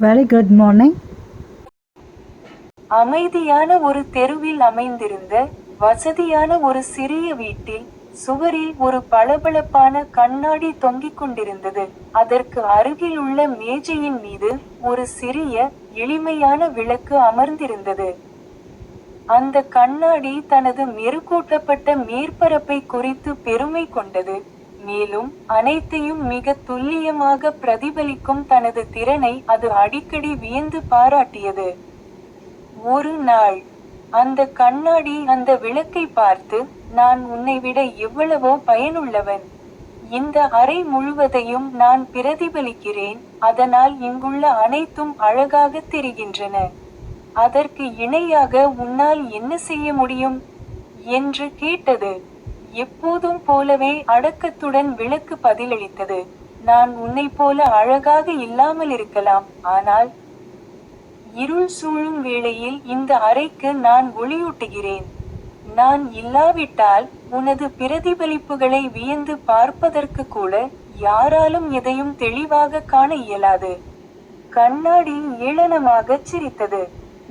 Very good morning. அமைதியான ஒரு தெருவில் அமைந்திருந்த வசதியான ஒரு சிறிய வீட்டில் சுவரில் ஒரு பளபளப்பான கண்ணாடி தொங்கிக் கொண்டிருந்தது. அதற்கு அருகில் உள்ள மேஜையின் மீது ஒரு சிறிய எளிமையான விளக்கு அமர்ந்திருந்தது. அந்த கண்ணாடி தனது மெருகூட்டப்பட்ட மேற்பரப்பை குறித்து பெருமை கொண்டது, மேலும் அனைத்தையும் மிக துல்லியமாக பிரதிபலிக்கும் தனது திறனை அது அடிக்கடி வியந்து பாராட்டியது. ஒரு நாள் அந்த கண்ணாடி அந்த விளக்கை பார்த்து, நான் உன்னை விட எவ்வளவோ பயனுள்ளவன். இந்த அறை முழுவதையும் நான் பிரதிபலிக்கிறேன், அதனால் இங்குள்ள அனைத்தும் அழகாக தெரிகின்றன. அதற்கு இணையாக உன்னால் என்ன செய்ய முடியும் என்று கேட்டது. எப்போதும் போலவே அடக்கத்துடன் விளக்கு பதிலளித்தது, நான் உன்னைப் போல அழகாக இல்லாமல் இருக்கலாம், ஆனால் இருள் சூழும் வேளையில் இந்த அறைக்கு நான் ஒளியூட்டுகிறேன். நான் இல்லாவிட்டால் உனது பிரதிபலிப்புகளை வியந்து பார்ப்பதற்கு கூட யாராலும் எதையும் தெளிவாக காண இயலாது. கண்ணாடி ஏளனமாகச் சிரித்தது.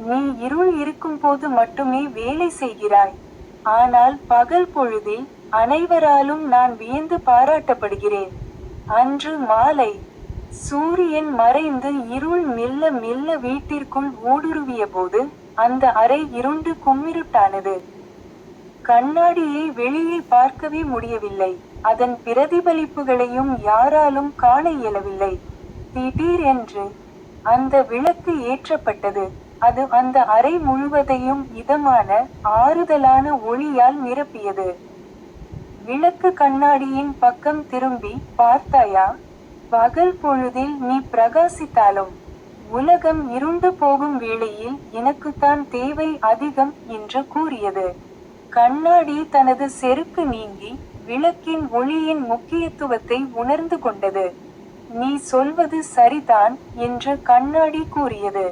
நீ இருள் இருக்கும்போது மட்டுமே வேலை செய்கிறாய், ஆனால் பகல் பொழுதில் அனைவராலும் நான் வியந்து பாராட்டப்படுகிறேன். அன்று மாலை சூரியன் மறைந்து இருள் மெல்ல மெல்ல வீட்டிற்குள் ஊடுருவிய போது அந்த அறை இருண்டு கும்மிருட்டானது. கண்ணாடியை வெளியே பார்க்கவே முடியவில்லை, அதன் பிரதிபலிப்புகளையும் யாராலும் காண இயலவில்லை. திடீரென்று அந்த விளக்கு ஏற்றப்பட்டது. அது அந்த அறை முழுவதையும் இதமான ஆறுதலான ஒளியால் நிரப்பியது. விளக்கு கண்ணாடியின் பக்கம் திரும்பி, பார்த்தாயா, பகல் பொழுதில் நீ பிரகாசித்தாலும் உலகம் இருண்டு போகும் வேளையில் எனக்குத்தான் தேவை அதிகம் என்று கூறியது. கண்ணாடி தனது செருக்கு நீங்கி விளக்கின் ஒளியின் முக்கியத்துவத்தை உணர்ந்து கொண்டது. நீ சொல்வது சரிதான் என்று கண்ணாடி கூறியது.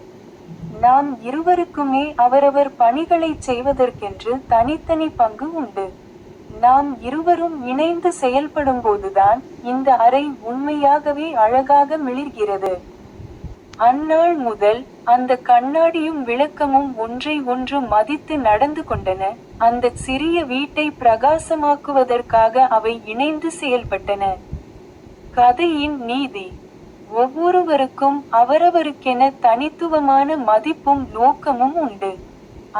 நாம் இருவருக்குமே அவரவர் பணிகளை செய்வதற்கென்று தனித்தனி பங்கு உண்டு. நாம் இருவரும் இணைந்து செயல்படும்போதுதான் இந்த அறை உண்மையாகவே அழகாக மிளிர்கிறது. அந்நாள் முதல் அந்த கண்ணாடியும் விளக்கமும் ஒன்றை ஒன்று மதித்து நடந்து கொண்டன. அந்த சிறிய வீட்டை பிரகாசமாக்குவதற்காக அவை இணைந்து செயல்பட்டன. கதையின் நீதி: ஒவ்வொருவருக்கும் அவரவருக்கென தனித்துவமான மதிப்பும் நோக்கமும் உண்டு.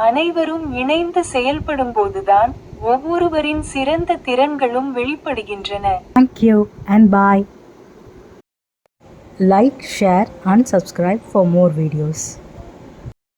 அனைவரும் இணைந்து செயல்படும்போதுதான் ஒவ்வொருவரின் சிறந்த திறன்களும் வெளிப்படுகின்றன. Thank you and bye. Like, share and subscribe for more videos.